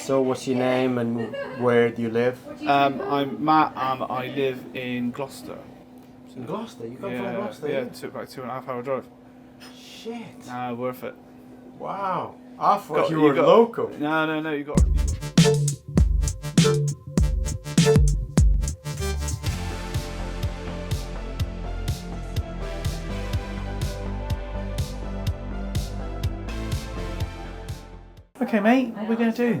So what's your name and where do you live? I'm Matt and I live in Gloucester. In Gloucester? You come from Gloucester? Yeah, it took about 2.5 hour drive. Shit. Nah, worth it. Wow. I thought you were local. No, you got. Okay, mate, what are we going to do?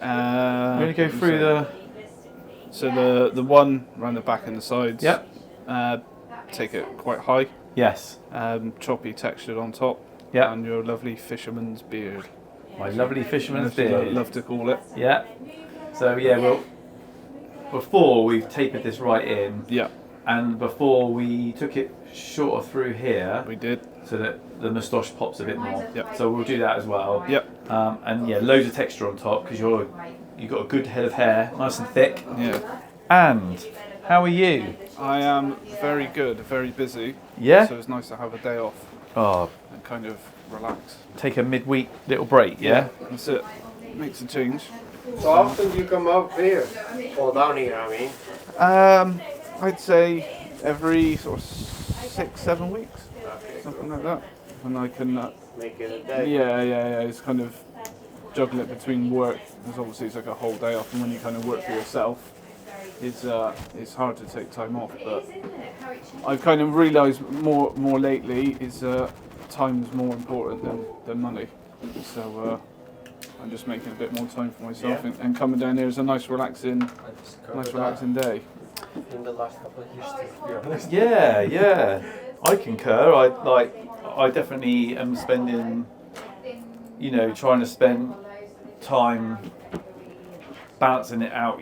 We're going to go through the one around the back and the sides. Yep. Take it quite high. Yes. Choppy textured on top. Yeah. And your lovely fisherman's beard. My lovely fisherman's As beard. I love to call it. Yeah. So yeah, well, before we've tapered this right in. Yeah. And before we took it shorter through here. We did. So that the moustache pops a bit more. Yep. So we'll do that as well. Yep. And yeah, loads of texture on top because you've got a good head of hair, nice and thick. Yeah. And how are you? I am very good, very busy. Yeah. So it's nice to have a day off Oh, and kind of relax. take a midweek little break. Yeah. That's it. Makes a change. So often do you come up here? Or down here, I mean? I'd say every sort of 6-7 weeks, something like that. And I can. Make it a day. Yeah. It's kind of juggle it between work, because obviously it's like a whole day off, and when you kind of work for yourself, it's hard to take time off. But I've kind of realised more lately is time's more important than money. So I'm just making a bit more time for myself, and coming down here is a nice relaxing day. In the last couple of years, to be honest. Yeah. I concur. I definitely am spending, trying to spend time balancing it out.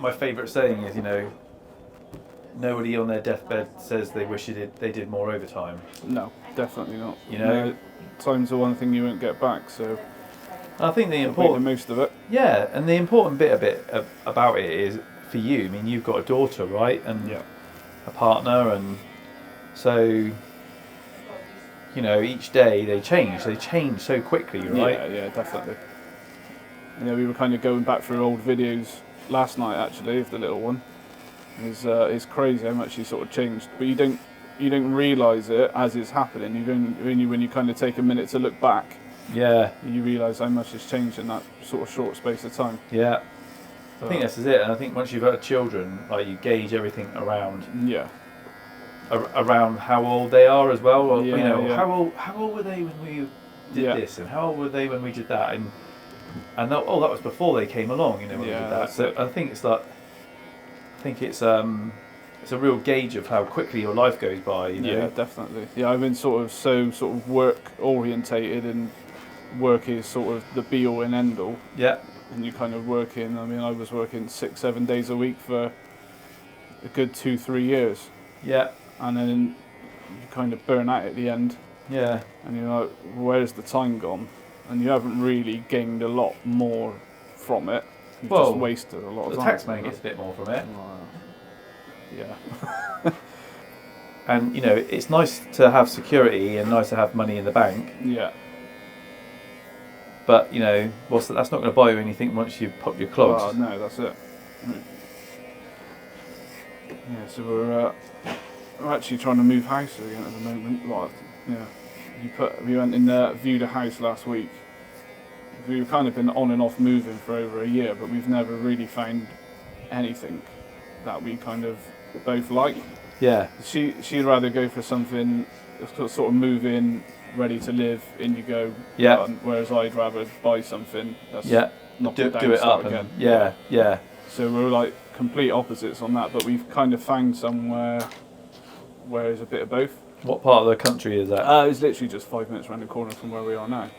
My favourite saying is, nobody on their deathbed says they wish they did more overtime. No, definitely not. Time's the one thing you won't get back, so I think the make the most of it. Yeah, and the important bit about it is for you. I mean, you've got a daughter, right, and a partner, and so each day they change. They change so quickly, right? Yeah, definitely. We were kind of going back through old videos last night, actually, of the little one. It's crazy how much he sort of changed, but you don't realise it as it's happening. Only when you kind of take a minute to look back. Yeah. You realise how much has changed in that sort of short space of time. Yeah. I think this is it, and I think once you've had children, you gauge everything around. Yeah. Around how old they are as well. Or, Yeah. How old were they when we did this, and how old were they when we did that, and that was before they came along. When we did that. So I think it's it's a real gauge of how quickly your life goes by. Yeah, definitely. Yeah, I've been sort of work orientated, and work is sort of the be all and end all. Yeah. And you kind of working. I mean, I was working 6-7 days a week for a good 2-3 years. Yeah. And then you kind of burn out at the end. Yeah. And you're like, where's the time gone? And you haven't really gained a lot more from it. You've just wasted a lot of time. The taxman gets a bit more from it. Yeah. And it's nice to have security and nice to have money in the bank. Yeah. But that's not going to buy you anything once you pop your clogs. Oh, no, that's it. Yeah, so we're actually trying to move house again at the moment. We went and viewed a house last week. We've kind of been on and off moving for over a year, but we've never really found anything that we kind of both like. Yeah. She'd rather go for something sort of move in, ready to live, in you go. Yeah. Whereas I'd rather buy something that's not do it up again. Yeah. So we're like complete opposites on that, but we've kind of found somewhere where there's a bit of both. What part of the country is that? It's literally just 5 minutes around the corner from where we are now.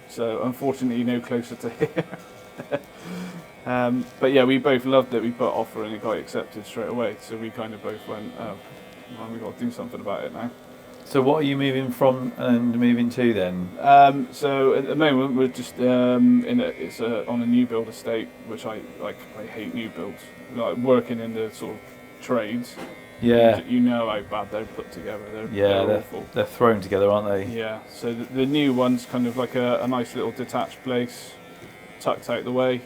So unfortunately, no closer to here. But yeah, we both loved it. We put offer and it got accepted straight away. So we kind of both went, we got to do something about it now. So what are you moving from and moving to then? So at the moment we're just on a new build estate, which I hate new builds. Like working in the sort of trades, Yeah. You know how bad they're put together. Yeah, they're awful. They're thrown together, aren't they? Yeah. So the new one's kind of like a nice little detached place, tucked out the way.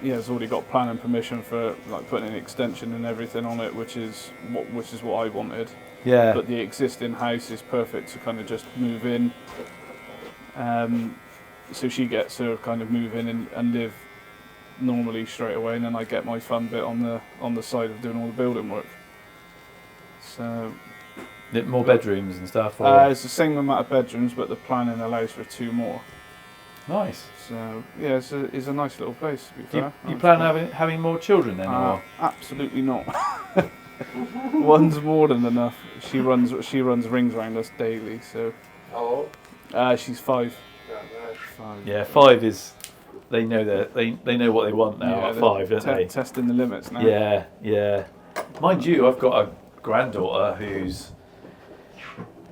Yeah, it's already got planning permission for like putting an extension and everything on it, which is what I wanted. Yeah. But the existing house is perfect to kind of just move in. So she gets to kind of move in and live normally straight away, and then I get my fun bit on the side of doing all the building work. So more bedrooms and stuff. Or? it's the same amount of bedrooms, but the planning allows for 2 more. Nice. So yeah, it's a nice little place. To be fair. You plan on having more children then? Or? Absolutely not. One's more than enough. She runs rings around us daily. So. How old? She's 5. Yeah, nice. 5. Yeah, 5 is. They know they know what they want now at 5, don't they? Testing the limits now. Yeah, yeah. Mind you, I've got a granddaughter who's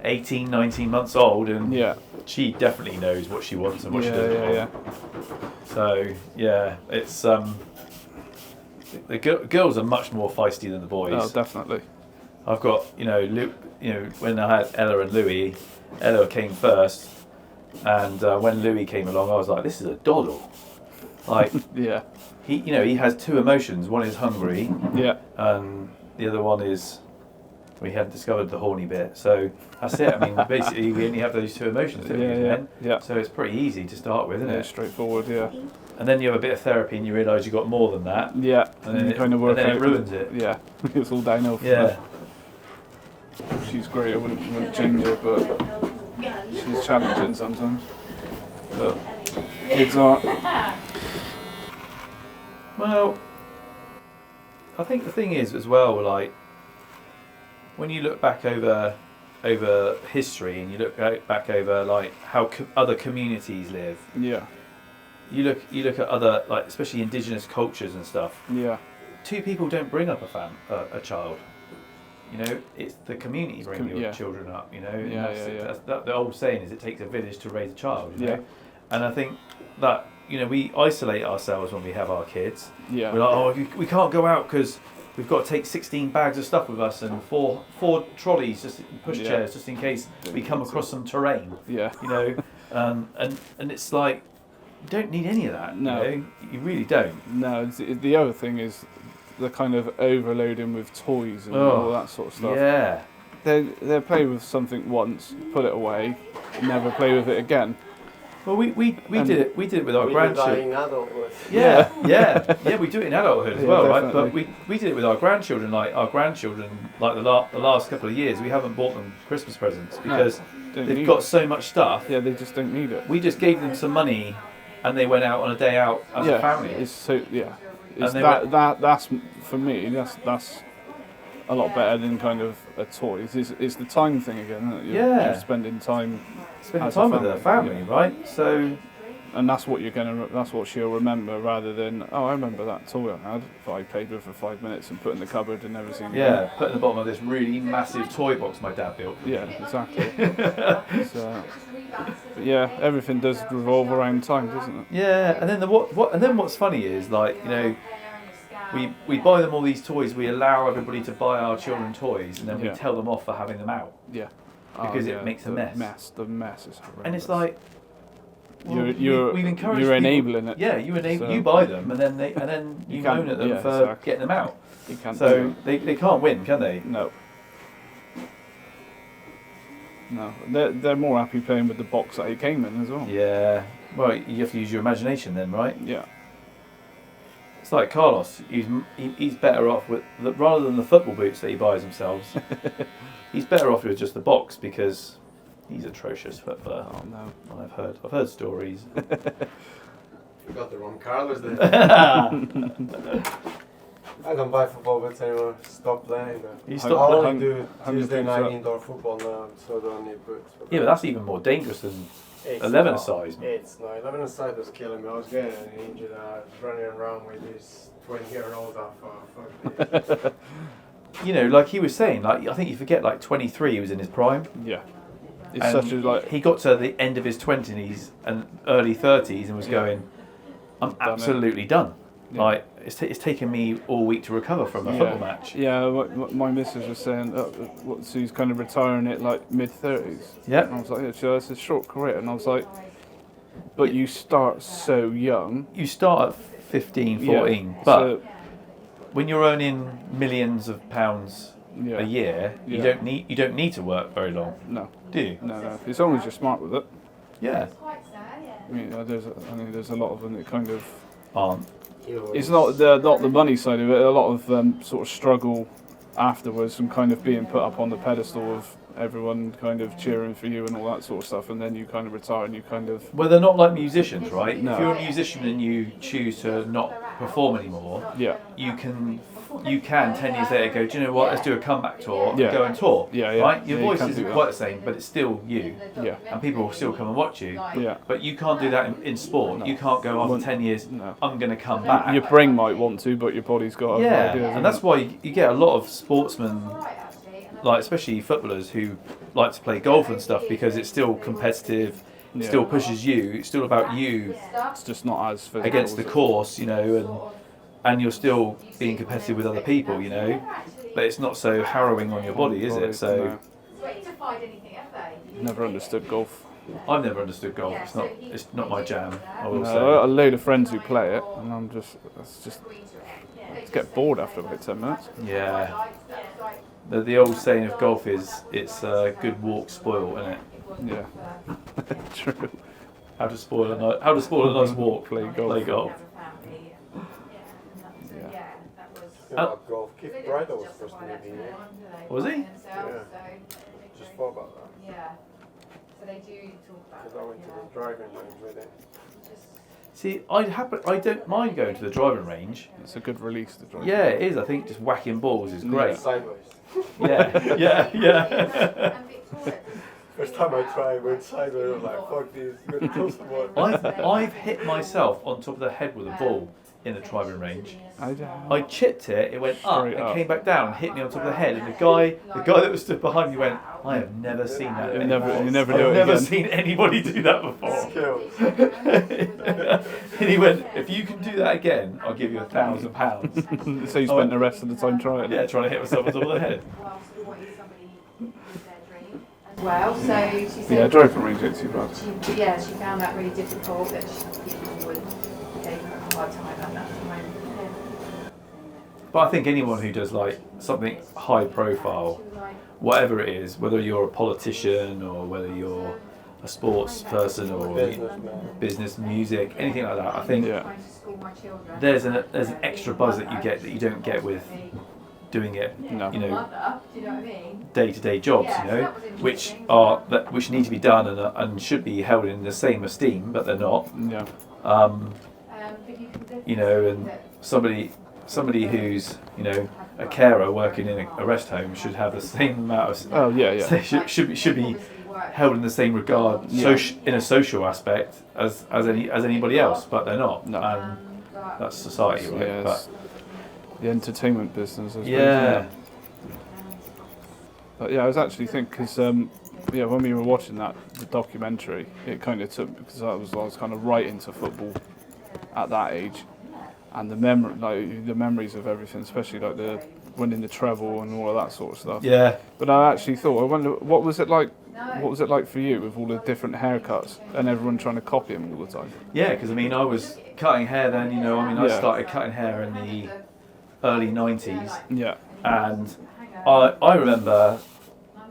18, 19 months old, and she definitely knows what she wants and what she doesn't want. Yeah. So yeah, it's the girls are much more feisty than the boys. Oh, definitely. I've got when I had Ella and Louis, Ella came first, and when Louis came along, I was like, this is a doddle. Like yeah. He has 2 emotions. One is hungry. Yeah. And the other one is we hadn't discovered the horny bit. So that's it. I mean, basically we only have those 2 emotions, don't we, as men? Yeah. So it's pretty easy to start with, isn't it? Straightforward. Yeah. And then you have a bit of therapy and you realise you've got more than that. Yeah. And then, it ruins it. Yeah. It's all downhill from there. She's great. I wouldn't change her, but she's challenging sometimes. But kids aren't. Well, I think the thing is as well, like when you look back over history and you look back over like how other communities live. Yeah. You look at other, like especially indigenous cultures and stuff. Yeah. 2 people don't bring up a child. You know, it's the community bringing your children up. You know, that's the old saying is it takes a village to raise a child. You know? And I think that we isolate ourselves when we have our kids. Yeah. We're like, oh, we can't go out because we've got to take 16 bags of stuff with us and four trolleys, just pushchairs, just in case we come across some terrain. Yeah. You know, and it's like you don't need any of that. No, you really don't. No. The other thing is the kind of overloading with toys and all that sort of stuff. Yeah. They play with something once, put it away, never play with it again. Well, we did it with our grandchildren. Yeah, we do it in adulthood as well, definitely. Right? But we did it with our grandchildren. Like the last couple of years, we haven't bought them Christmas presents because they've got so much stuff. Yeah, they just don't need it. We just gave them some money, and they went out on a day out as a family. That's for me. That's a lot better than kind of a toy. It's the time thing again. That you're spending time. Spending time with the family, right? So, and that's what she'll remember, rather than I remember that toy I had that I played with for 5 minutes and put in the cupboard and never seen. Yeah, put in the bottom of this really massive toy box my dad built. Yeah, exactly. But yeah, everything does revolve around time, doesn't it? Yeah, and then what's funny is like we buy them all these toys. We allow everybody to buy our children toys, and then we tell them off for having them out. Yeah. Because it makes a mess. The mess is horrendous. And it's like we've encouraged you're enabling it. Yeah, you buy them, and then you moan at them for getting them out. You can't. So they can't win, can they? No. No, they're more happy playing with the box that he came in as well. Yeah. Well, you have to use your imagination then, right? Yeah. It's like Carlos. He's better off with rather than the football boots that he buys himself. He's better off with just the box because he's atrocious footballer. Oh no! I've heard stories. You got the wrong Carlos there. I don't buy football boots anymore. Stop playing them. I only do Tuesday night indoor football now, so I don't need boots. Yeah, but that's even more dangerous than 11-a-side. It's not. 11-a-side was killing me. I was getting injured. I was running around with this 20-year-old fuck. You know, like he was saying, like I think you forget, like 23, he was in his prime. Yeah. It's such a he got to the end of his 20s and early 30s and was going, I'm absolutely done. Yeah. Like it's taken me all week to recover from a football match. Yeah, my missus was saying she's kind of retiring at like mid-30s. Yeah. And I was like, yeah, so that's a short career. And I was like, but you start so young. You start at 15, 14, but so, when you're earning millions of pounds a year, you don't need to work very long. No. Do you? No. As long as you're smart with it. Yeah. I mean, there's a lot of them that kind of Aren't. it's not the money side of it. A lot of sort of struggle afterwards and kind of being put up on the pedestal of everyone kind of cheering for you and all that sort of stuff, and then you kind of retire and you kind of... Well, they're not like musicians, right? No. If you're a musician and you choose to not perform anymore, you can 10 years later go, do you know what, let's do a comeback tour and go and tour. Right? Your voice isn't quite the same, but it's still you. And people will still come and watch you. But you can't do that in sport. No. You can't go, after 10 years, I'm going to come back. Your brain might want to, but your body's got other ideas. And that's why you get a lot of sportsmen, like especially footballers, who like to play golf and stuff because it's still competitive, still pushes you, it's still about you. It's just not as physical against the course, you know, and you're still being competitive with other people, you know, but it's not so harrowing on your body, is it? So never understood golf. I've never understood golf. It's not my jam. I will say. A load of friends who play it, and I get bored after about 10 minutes. Yeah. The old saying of golf is it's a good walk spoil, isn't it? Yeah. True. How to spoil a nice walk? Play golf. Play golf. Golf. Keith Bridle was supposed to be here. Was he? Yeah. Just thought about that. Yeah. So they do talk about. Because I went to the driving range with it. See, I don't mind going to the driving range. It's a good release to drive. Yeah, it is. I think just whacking balls is great. Sideways. Yeah. First time I tried, went sideways. I was like, fuck this. I'm gonna close the water. I've hit myself on top of the head with a ball in the driving range. I chipped it, it went up and came back down and hit me on top of the head. And the guy that was stood behind me went, I have never seen that. You never do it I've never again. seen anybody do that before. Skills. And he went, if you can do that again, I'll give you £1,000. So you spent the rest of the time trying it? Yeah, trying to hit myself on top of the head. Well, so she said driving range ain't too bad. she found that really difficult, that people would take her a hard time at that time. But I think anyone who does like something high profile, whatever it is, whether you're a politician or whether you're a sports person or business, music, anything like that, I think there's an extra buzz that you get that you don't get with doing it, you know, day-to-day jobs, you know, which need to be done and should be held in the same esteem, but they're not. Yeah. You know, and somebody who's, you know, a carer working in a rest home should have the same amount of. Should be held in the same regard, in a social aspect as anybody else, but they're not. No. And that's society, right? Yeah, but the entertainment business, I suppose. Yeah. But yeah, I was actually thinking because when we were watching the documentary, it kind of took, because I was kind of right into football at that age, and the memories of everything, especially like the winning the treble and all of that sort of stuff. Yeah. But I actually thought, I wonder, what was it like? What was it like for you with all the different haircuts and everyone trying to copy him all the time? Yeah, because I mean, I was cutting hair then. You know, I mean, I started cutting hair in the early 90s. Yeah. And I remember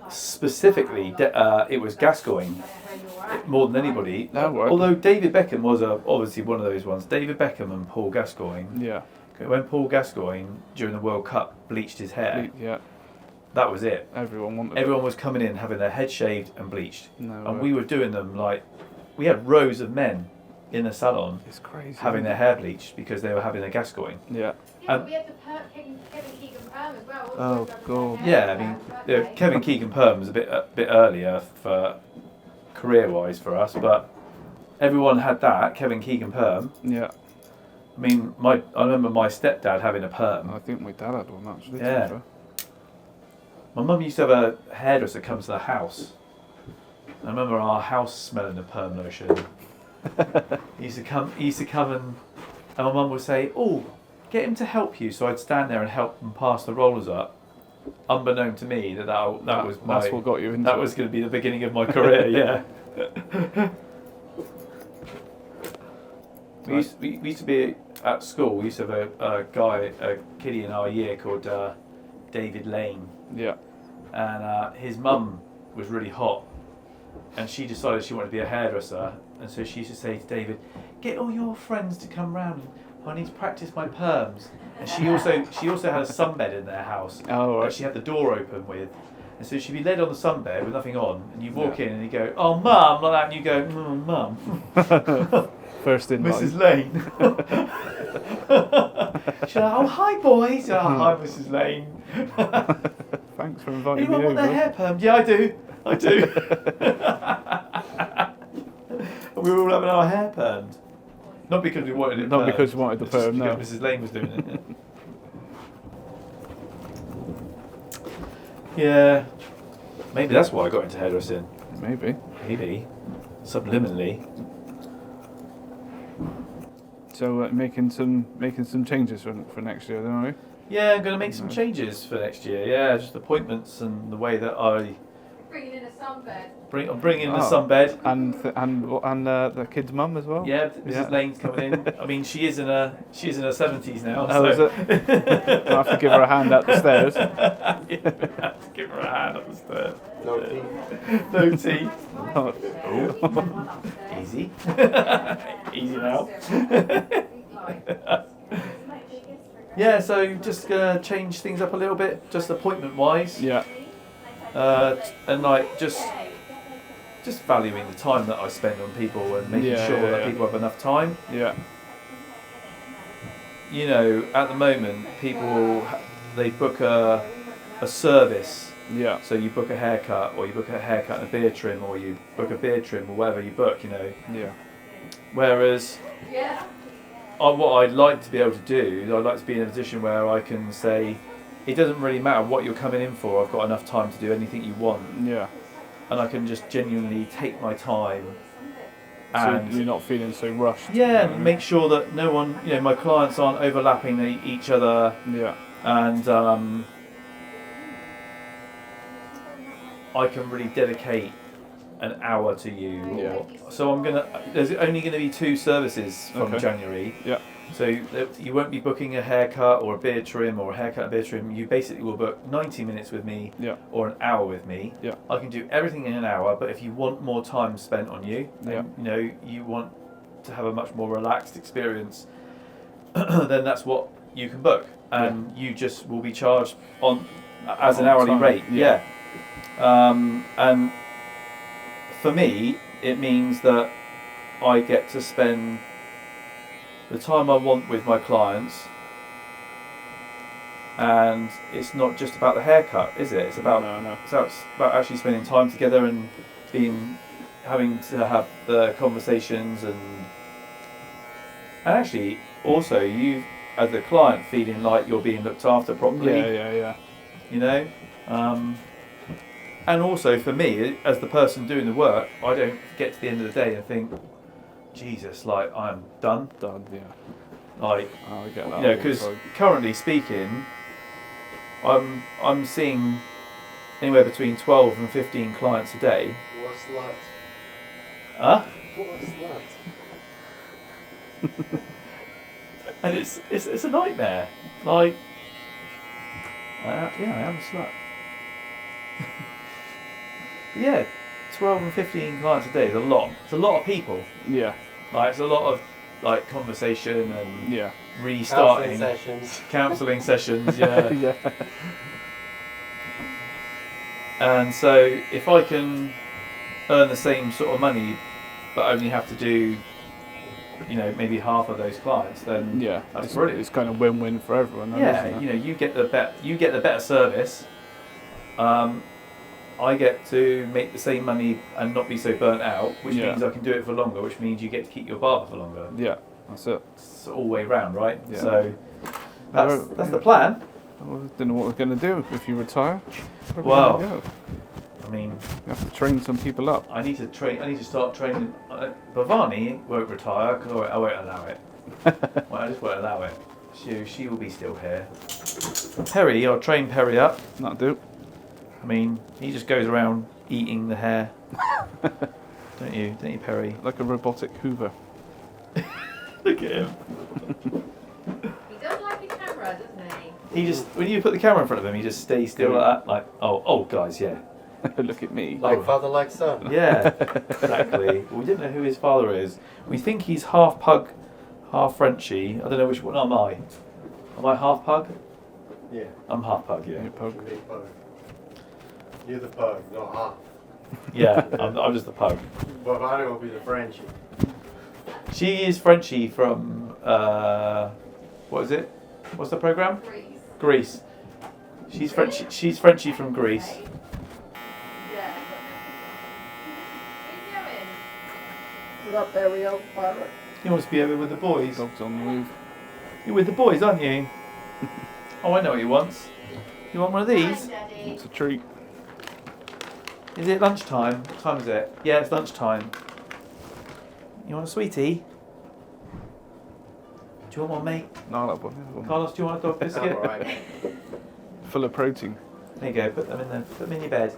specifically it was Gascoigne more than anybody. Although David Beckham was obviously one of those ones. David Beckham and Paul Gascoigne. Yeah. When Paul Gascoigne during the World Cup bleached his hair, that was it. Everyone was coming in having their head shaved and bleached, and we were doing them like we had rows of men in the salon. It's crazy. Having their hair bleached because they were having a Gascoigne. Yeah. But we had the Kevin Keegan perm as well. Oh god. Yeah, I mean, Kevin Keegan perm was a bit earlier for career-wise for us, but everyone had that Kevin Keegan perm. Yeah. I mean, I remember my stepdad having a perm. I think my dad had one actually. Yeah. My mum used to have a hairdresser come to the house. I remember our house smelling of perm lotion. He used to come and And my mum would say, "Oh, get him to help you." So I'd stand there and help them pass the rollers up, unbeknown to me that was that's what got you into that it. was going to be the beginning of my career. Yeah. we used to be at school. We used to have a kiddie in our year called David Lane. Yeah. And his mum was really hot, and she decided she wanted to be a hairdresser, and so she used to say to David, "Get all your friends to come round. I need to practice my perms." And she also had a sunbed in their house that she had the door open with, and so she'd be led on the sunbed with nothing on, and you walk in and you go, "Oh, mum," like that, and you go, "Mum." First in Mrs. line. Lane. She's like, "Oh, hi boys." "Oh, hi, Mrs. Lane." Thanks for inviting Anyone me want over. their hair permed? Yeah, I do. We were all having our hair permed. Not because we wanted it Not permed. because we wanted the It's just perm, no. because Mrs. Lane was doing it. Yeah. Maybe that's why I got into hairdressing. Maybe. Maybe. Subliminally. So making some changes for next year, then, are you? Yeah, I'm going to make some changes for next year. Yeah, just appointments and the way that I Bringing in a sunbed. I'm bringing in the Oh. sunbed. And the kid's mum as well. Yeah, Mrs. Lane's coming in. I mean, she's in her 70s now. Oh, is it? I'll have to give her a hand up the stairs. Yeah, give her a hand up the stairs. No tea. No tea. Oh. Easy. Easy now. Yeah, so just gonna change things up a little bit, just appointment wise. Yeah. And like just valuing the time that I spend on people and making sure that people have enough time. Yeah. You know, at the moment, people they book a service. Yeah. So you book a haircut, or you book a haircut and a beard trim, or you book a beard trim, or whatever you book. You know. Yeah. Whereas, what I'd like to be able to do, I'd like to be in a position where I can say, it doesn't really matter what you're coming in for. I've got enough time to do anything you want. Yeah. And I can just genuinely take my time. So And you're not feeling so rushed. yeah, and make sure that no one, you know, my clients aren't overlapping each other. Yeah. And I can really dedicate an hour to you. So there's only going to be 2 services from January. Yeah. So you won't be booking a haircut or a beard trim or a haircut and beard trim. You basically will book 90 minutes with me or an hour with me. Yeah. I can do everything in an hour, but if you want more time spent on you, and, you know, you want to have a much more relaxed experience, then that's what you can book. And you just will be charged as an hourly rate. Yeah. And for me, it means that I get to spend the time I want with my clients, and it's not just about the haircut, is it? It's about it's about actually spending time together and having to have the conversations and actually also you as the client feeling like you're being looked after properly. Yeah. You know. And also for me, as the person doing the work, I don't get to the end of the day and think, Jesus, like I'm done. Yeah. Like, I get that. you know, because currently speaking, I'm seeing anywhere between 12 and 15 clients a day. What's that? Huh? What's that? And it's a nightmare. Like, I am a slut. Yeah, 12 and 15 clients a day is a lot. It's a lot of people. Yeah. Like, it's a lot of like conversation and restarting counselling sessions. Yeah. Yeah. And so if I can earn the same sort of money, but only have to do, you know, maybe half of those clients, then that's brilliant. It's kind of win-win for everyone. Then, Yeah, isn't it? you know, you get the better service. I get to make the same money and not be so burnt out, which means I can do it for longer, which means you get to keep your barber for longer. Yeah, that's it. It's all the way round, right? Yeah. So that's the plan. I don't know what we're going to do if you retire. Well, I mean, You have to train some people up. I need to start training. Bhavani won't retire because I won't allow it. Well, I just won't allow it. She will be still here. Perry, I'll train Perry up. That'll do. I mean, he just goes around eating the hair. Don't you, Perry? Like a robotic Hoover. Look at him. He does like a camera, doesn't he? He just, when you put the camera in front of him, he just stays still like that. Like, oh, guys, yeah. Look at me. Like father, like son. Yeah, exactly. Well, we didn't know who his father is. We think he's half pug, half Frenchy. I don't know which one am I. Am I half pug? Yeah. I'm half pug, yeah. You're pug. Big pug. You're the pug, not half. Yeah, I'm just the pug. But I will be the Frenchie. She is Frenchy from, what is it? What's the programme? Greece. She's Frenchy. She's Frenchy from Greece. Yeah. What up, Perry, old pirate? He wants to be over with the boys. Dog's on the move. You're with the boys, aren't you? Oh, I know what he wants. You want one of these? It's a treat. Is it lunchtime? What time is it? Yeah, it's lunchtime. You want a sweetie? Do you want one, mate? No, I'll have one. Carlos, do you want a dog biscuit? Alright. Full of protein. There you go, put them in there. Put them in your bed.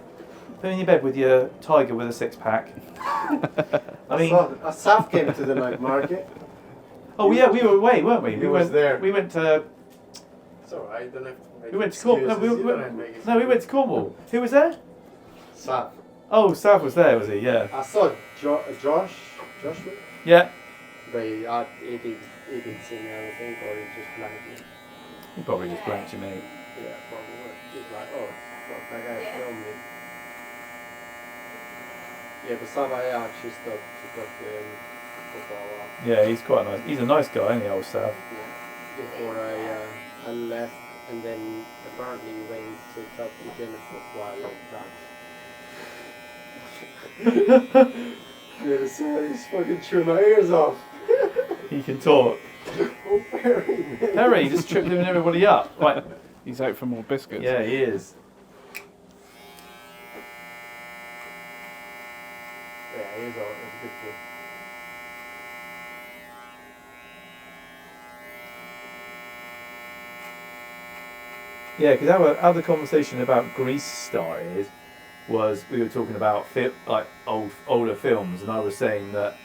Put them in your bed with your tiger with a six-pack. I mean... A staff came to the night market. Oh yeah, we were away, weren't we? He was there. We went to... It's alright, you don't have to make We went to Cornwall. excuses. No, we went to Cornwall. Who was there? Staff. Oh, Sav was there, was he? Yeah. I saw Joshua, Yeah. but he didn't see me, I think, or he just blanked me. He probably just blanked you, mate. Yeah, probably. He's like, oh, fuck, that guy filmed me. Yeah, but Sav, I actually stopped to talk to him for a while. Yeah, he's quite nice. He's a nice guy, isn't he, old Sav? Yeah. Before I left, and then apparently went to talk to Jennifer while I left. He's fucking chewing my ears off. He can talk. Oh, Perry. Perry just tripped him and everybody up. Right. He's out for more biscuits. Yeah, he is. Yeah, he's a good kid. Yeah, because how the conversation about Grease started was we were talking about like older films, and I was saying that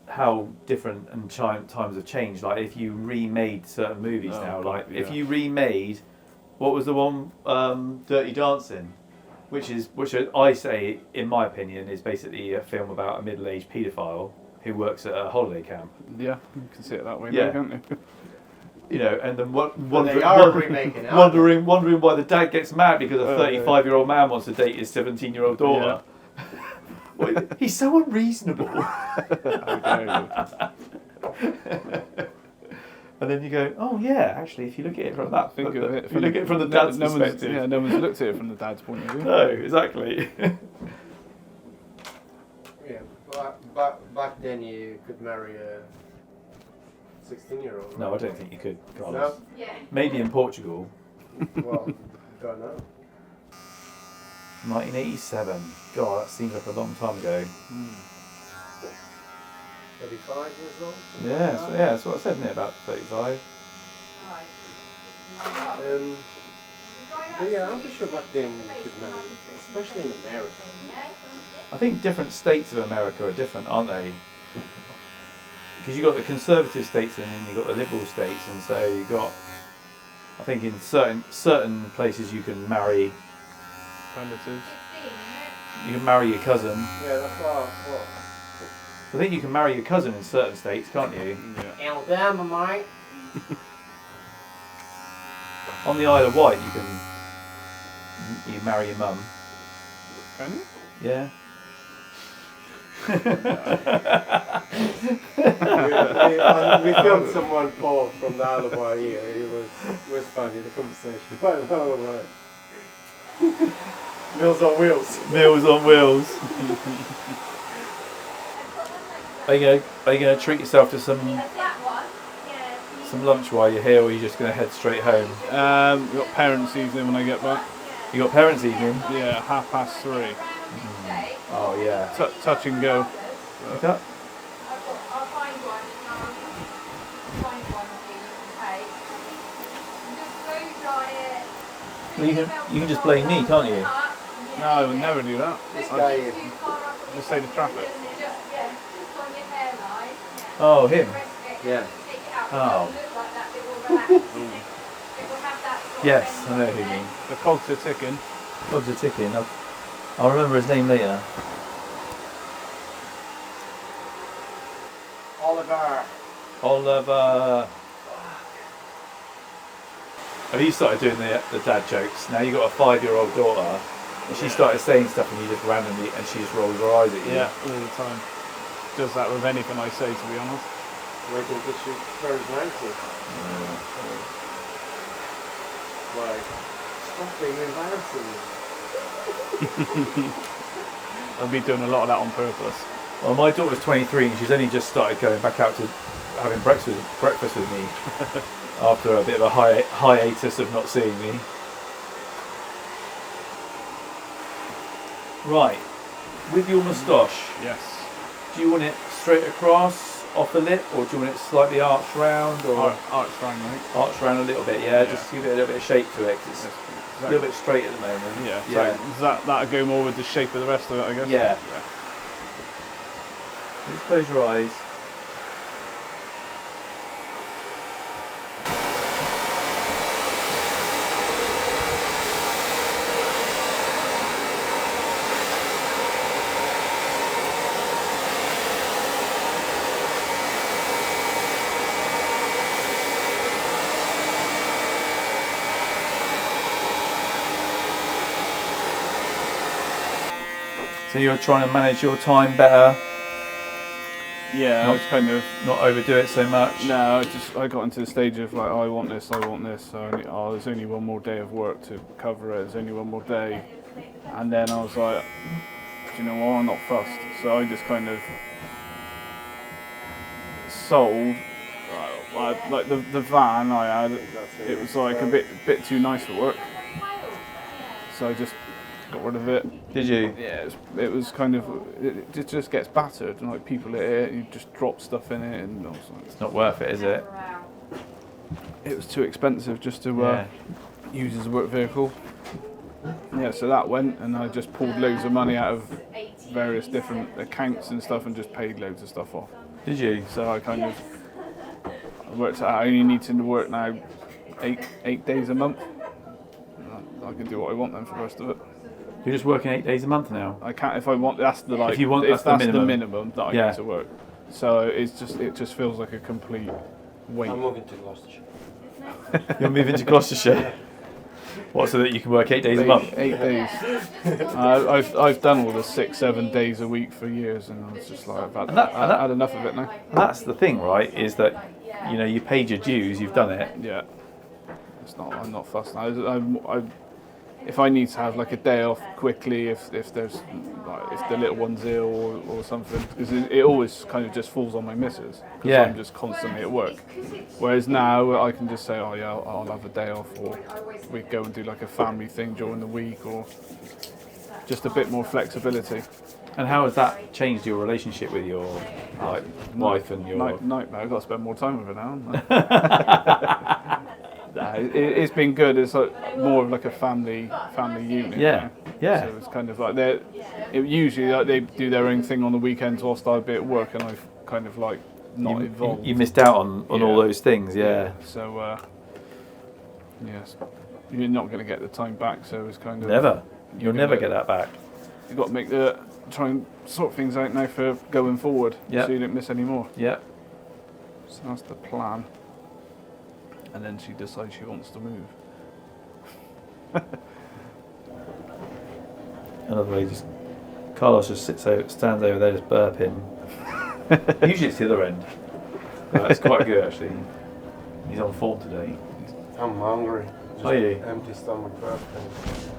how different and times have changed. Like if you remade certain movies now, like if you remade, what was the one, Dirty Dancing, which I say, in my opinion, is basically a film about a middle-aged paedophile who works at a holiday camp. Yeah, you can see it that way, Yeah. can't you? You know, and then They are remaking it. wondering why the dad gets mad because a 35-year-old man wants to date his 17-year-old daughter. Well, he's so unreasonable. And then you go, oh yeah, actually, if you look at it from that, Think of it. if you look at it from the dad's perspective, Yeah, no one's looked at it from the dad's point of view. no, exactly. Yeah, back then you could marry a 16-year-old. No, I don't think you could, Carlos. No? Yeah. Maybe in Portugal, Well, don't know. 1987. God, that seems like a long time ago. 35 years old? Yeah, that's what I said, isn't it? About 35. But yeah, I'm pretty sure back then you could marry, especially in America. I think different states of America are different, aren't they? Because you've got the conservative states and then you've got the liberal states, and so you've got, I think in certain places you can marry Relatives. your cousin. Yeah, that's what I thought. I think you can marry your cousin in certain states, can't you? Yeah. Alabama, mate. On the Isle of Wight you marry your mum. Can you? Yeah. We filmed someone, Paul, from the Isle of Wight here. It was funny, the conversation. But no, Meals on Wheels. Meals on Wheels. Are you gonna treat yourself to some lunch while you're here, or are you just gonna head straight home? We've got parents' evening when I get back. You got parents' evening? Yeah, 3:30. Oh yeah. Touch and go. What's that? I'll find one. Find one that you can take. Well, you can just blame me, can't you? No, I would never do that. This guy, Just say the traffic. Oh, him. yeah. Oh. Yes, I know who you mean. The cogs are ticking. Cogs are ticking. I'll remember his name later. Oliver. Have you started doing the dad jokes? Now you've got a 5-year-old daughter, and she started saying stuff, and you just randomly, and she just rolls her eyes at you. Yeah, all the time. Does that with anything I say, to be honest. Waiting to shoot very nicely. Like, stop being embarrassing. I'll be doing a lot of that on purpose. Well, my daughter's 23, and she's only just started going back out to having breakfast with me after a bit of a hiatus of not seeing me. Right, with your moustache, Yes. do you want it straight across, off the lip, or do you want it slightly arched round, or Arch round, mate. arched round a little bit? Yeah, just give it a little bit of shape to it, 'cause it's a little bit straight at the moment. Yeah. Yeah. So that'll go more with the shape of the rest of it, I guess. Yeah. Just close your eyes. So you're trying to manage your time better, Yeah, I was kind of. not overdo it so much. No, I got into the stage of like, I want this. So there's only one more day of work to cover it. There's only one more day, and then I was like, do you know what? I'm not fussed. So I just kind of sold, like the van I had. It was like a bit too nice for work, so I just got rid of it. Did you? Yeah, it was kind of, it just gets battered, and like people hit it, you just drop stuff in it, and I was like, It's not worth it, is it? it was too expensive just to use as a work vehicle. Yeah, so that went, and I just pulled loads of money out of various different accounts and stuff, and just paid loads of stuff off. Did you? So I kind of worked out I only need to work now 8 days a month. I can do what I want then for the rest of it. You're just working 8 days a month now. I can't if I want. That's the like. If you want, that's that's the minimum that I Yeah. need to work. So it just feels like a complete weight. I'm moving to Gloucestershire. You're moving to Gloucestershire. What, so that you can work 8 days a month? 8 days. I've done all the 6-7 days a week for years, and I was just like, I've had enough of it now. And that's the thing, right? Is that you paid your dues, you've done it. Yeah, I'm not fussed. If I need to have like a day off quickly, if there's like if the little one's ill or something, because it always kind of just falls on my missus. Yeah. I'm just constantly at work. Whereas now I can just say, oh yeah, I'll have a day off, or we go and do like a family thing during the week, or just a bit more flexibility. And how has that changed your relationship with your wife and your Nightmare. I've got to spend more time with her now. Haven't I? Nah, it's been good. It's like more of like a family unit. Yeah, yeah. So it's kind of like usually like they do their own thing on the weekends whilst I'd be at work, and I've kind of like not involved. You missed out on all those things, yeah. So yes, you're not going to get the time back. So it's kind of Never. You'll never get that back. You've got to try and sort things out now for going forward, Yep. so you don't miss any more. Yeah. So that's the plan. And then she decides she wants to move. Another way, Carlos just stands over there just burping. Usually it's the other end. It's quite good actually. He's on form today. I'm hungry. Are you? Empty stomach burping.